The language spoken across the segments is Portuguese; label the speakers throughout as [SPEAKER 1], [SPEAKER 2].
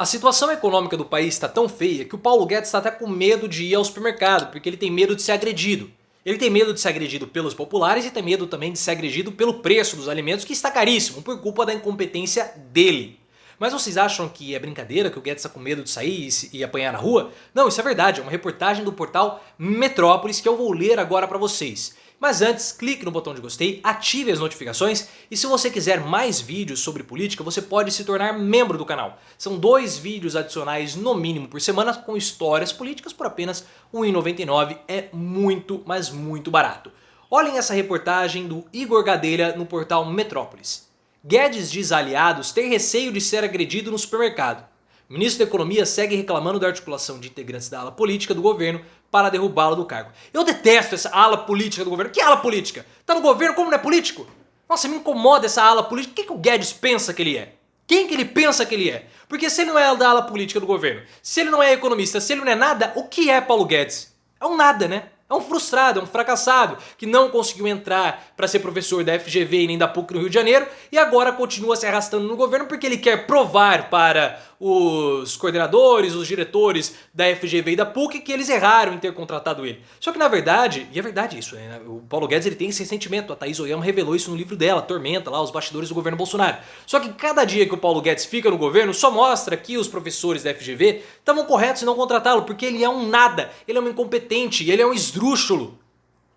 [SPEAKER 1] A situação econômica do país está tão feia que o Paulo Guedes está até com medo de ir ao supermercado, porque ele tem medo de ser agredido. Ele tem medo de ser agredido pelos populares e tem medo também de ser agredido pelo preço dos alimentos, que está caríssimo, por culpa da incompetência dele. Mas vocês acham que é brincadeira, que o Guedes está com medo de sair e apanhar na rua? Não, isso é verdade, é uma reportagem do portal Metrópolis que eu vou ler agora para vocês. Mas antes, clique no botão de gostei, ative as notificações e se você quiser mais vídeos sobre política, você pode se tornar membro do canal. São 2 vídeos adicionais no mínimo por semana com histórias políticas por apenas R$ 1,99. É muito, mas muito barato. Olhem essa reportagem do Igor Gadelha no portal Metrópolis. Guedes diz a aliados ter receio de ser agredido no supermercado. O ministro da Economia segue reclamando da articulação de integrantes da ala política do governo para derrubá-lo do cargo. Eu detesto essa ala política do governo. Que ala política? Tá no governo, como não é político? Nossa, me incomoda essa ala política. O que o Guedes pensa que ele é? Quem que ele pensa que ele é? Porque se ele não é da ala política do governo, se ele não é economista, se ele não é nada, o que é Paulo Guedes? É um nada, né? É um frustrado, é um fracassado, que não conseguiu entrar para ser professor da FGV e nem da PUC no Rio de Janeiro e agora continua se arrastando no governo porque ele quer provar para os coordenadores, os diretores da FGV e da PUC que eles erraram em ter contratado ele. Só que na verdade, e é verdade isso, né? O Paulo Guedes ele tem esse sentimento, a Thaís Oyama revelou isso no livro dela, Tormenta, lá, os bastidores do governo Bolsonaro. Só que cada dia que o Paulo Guedes fica no governo só mostra que os professores da FGV estavam corretos em não contratá-lo, porque ele é um nada, ele é um incompetente, ele é um esdrúxulo.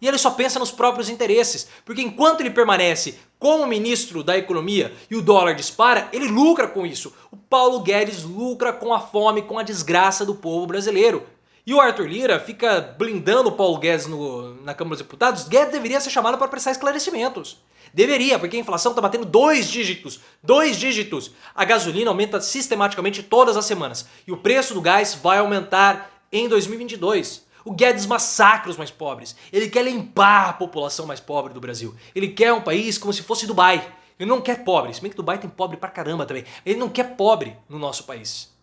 [SPEAKER 1] E ele só pensa nos próprios interesses, porque enquanto ele permanece como ministro da economia e o dólar dispara, ele lucra com isso. O Paulo Guedes lucra com a fome, com a desgraça do povo brasileiro. E o Arthur Lira fica blindando o Paulo Guedes na Câmara dos Deputados. Guedes deveria ser chamado para prestar esclarecimentos. Deveria, porque a inflação está batendo 2 dígitos. 2 dígitos. A gasolina aumenta sistematicamente todas as semanas. E o preço do gás vai aumentar em 2022. O Guedes massacra os mais pobres. Ele quer limpar a população mais pobre do Brasil. Ele quer um país como se fosse Dubai. Ele não quer pobre. Se bem que Dubai tem pobre pra caramba também. Ele não quer pobre no nosso país.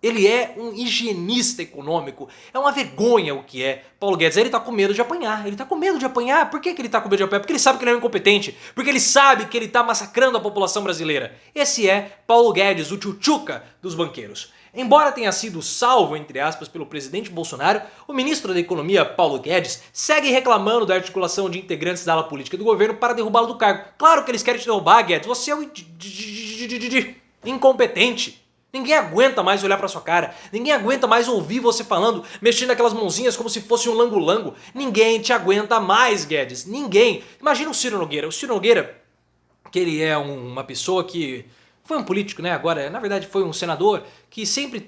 [SPEAKER 1] Ele é um higienista econômico. É uma vergonha o que é Paulo Guedes. Ele tá com medo de apanhar. Ele tá com medo de apanhar. Por que ele tá com medo de apanhar? Porque ele sabe que ele é um incompetente. Porque ele sabe que ele tá massacrando a população brasileira. Esse é Paulo Guedes, o tchutchuca dos banqueiros. Embora tenha sido salvo, entre aspas, pelo presidente Bolsonaro, o ministro da Economia, Paulo Guedes, segue reclamando da articulação de integrantes da ala política do governo para derrubá-lo do cargo. Claro que eles querem te derrubar, Guedes. Você é um incompetente. Ninguém aguenta mais olhar pra sua cara. Ninguém aguenta mais ouvir você falando, mexendo aquelas mãozinhas como se fosse um lango-lango. Ninguém te aguenta mais, Guedes. Ninguém. Imagina o Ciro Nogueira. O Ciro Nogueira, que ele é uma pessoa que foi um político, né? Agora, na verdade, foi um senador que sempre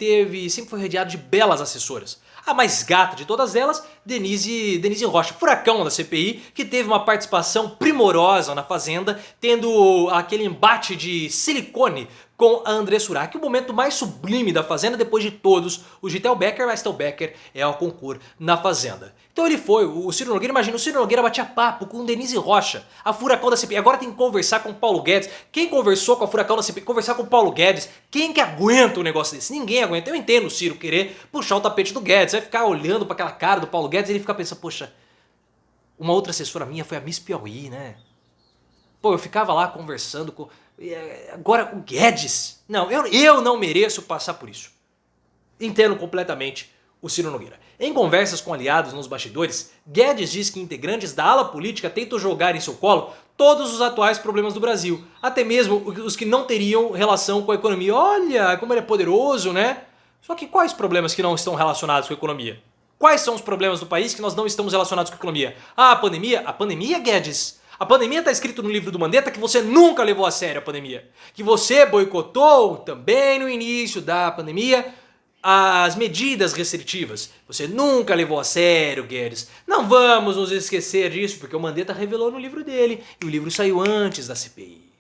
[SPEAKER 1] foi rodeado de belas assessoras. A mais gata de todas elas, Denise Rocha, furacão da CPI, que teve uma participação primorosa na Fazenda, tendo aquele embate de silicone com a André Surak, o momento mais sublime da Fazenda depois de todos os de Tel Becker, mas Tel Becker é o concurso na Fazenda. Então ele foi, o Ciro Nogueira, imagina, o Ciro Nogueira batia papo com Denise Rocha, a furacão da CPI, agora tem que conversar com o Paulo Guedes. Quem conversou com a furacão da CPI? Conversar com o Paulo Guedes. Quem que aguenta um negócio desse? Ninguém aguenta. Eu entendo o Ciro querer puxar o tapete do Guedes, vai ficar olhando para aquela cara do Paulo Guedes e ele fica pensando, poxa, uma outra assessora minha foi a Miss Piauí, né? Pô, eu ficava lá conversando com... Agora o Guedes... Não, eu não mereço passar por isso. Entendo completamente o Ciro Nogueira. Em conversas com aliados nos bastidores, Guedes diz que integrantes da ala política tentam jogar em seu colo todos os atuais problemas do Brasil, até mesmo os que não teriam relação com a economia. Olha como ele é poderoso, né? Só que quais problemas que não estão relacionados com a economia? Quais são os problemas do país que nós não estamos relacionados com a economia? Ah, a pandemia? A pandemia, Guedes? A pandemia está escrito no livro do Mandetta que você nunca levou a sério a pandemia. Que você boicotou também no início da pandemia as medidas restritivas. Você nunca levou a sério, Guedes. Não vamos nos esquecer disso, porque o Mandetta revelou no livro dele. E o livro saiu antes da CPI.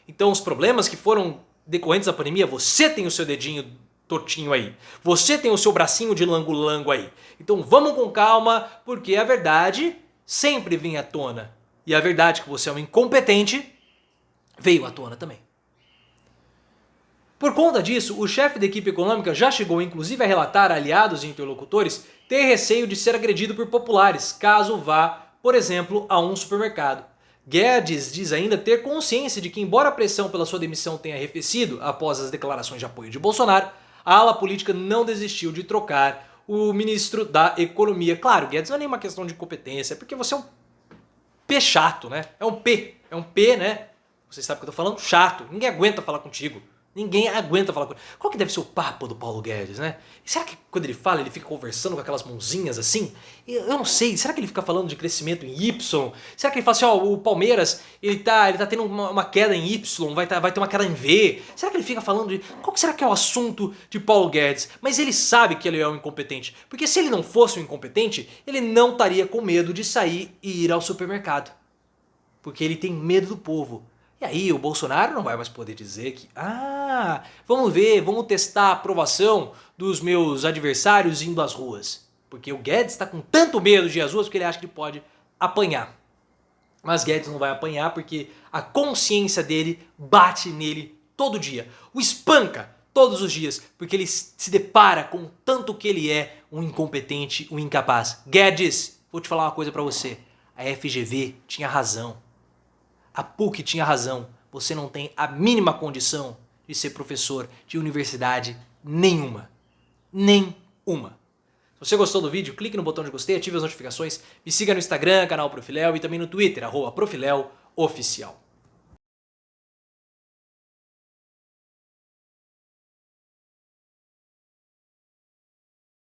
[SPEAKER 1] Então os problemas que foram decorrentes da pandemia, você tem o seu dedinho tortinho aí. Você tem o seu bracinho de lango-lango aí. Então vamos com calma, porque a verdade sempre vem à tona. E a verdade que você é um incompetente veio à tona também. Por conta disso, o chefe da equipe econômica já chegou inclusive a relatar a aliados e interlocutores ter receio de ser agredido por populares, caso vá, por exemplo, a um supermercado. Guedes diz ainda ter consciência de que, embora a pressão pela sua demissão tenha arrefecido após as declarações de apoio de Bolsonaro, A ala política não desistiu de trocar o ministro da Economia. Claro, Guedes não é nenhuma questão de incompetência, é porque você é um P chato, né? É um P, né? Você sabe o que eu tô falando? Chato. Ninguém aguenta falar contigo. Ninguém aguenta falar contigo. Qual que deve ser o papo do Paulo Guedes, né? E será que quando ele fala, ele fica conversando com aquelas mãozinhas assim? Eu não sei. Será que ele fica falando de crescimento em Y? Será que ele fala assim, ó, o Palmeiras, ele tá tendo uma queda em Y, vai ter uma queda em V? Será que ele fica falando de... Qual que será que é o assunto de Paulo Guedes? Mas ele sabe que ele é um incompetente. Porque se ele não fosse um incompetente, ele não estaria com medo de sair e ir ao supermercado. Porque ele tem medo do povo. E aí o Bolsonaro não vai mais poder dizer que vamos ver, vamos testar a aprovação dos meus adversários indo às ruas. Porque o Guedes está com tanto medo de ir às ruas porque ele acha que ele pode apanhar. Mas Guedes não vai apanhar porque a consciência dele bate nele todo dia. O espanca todos os dias porque ele se depara com o tanto que ele é um incompetente, um incapaz. Guedes, vou te falar uma coisa pra você. A FGV tinha razão. A PUC tinha razão, você não tem a mínima condição de ser professor de universidade nenhuma. Nenhuma. Se você gostou do vídeo, clique no botão de gostei, ative as notificações, me siga no Instagram, canal Profiléu e também no Twitter, @ProfiléuOficial.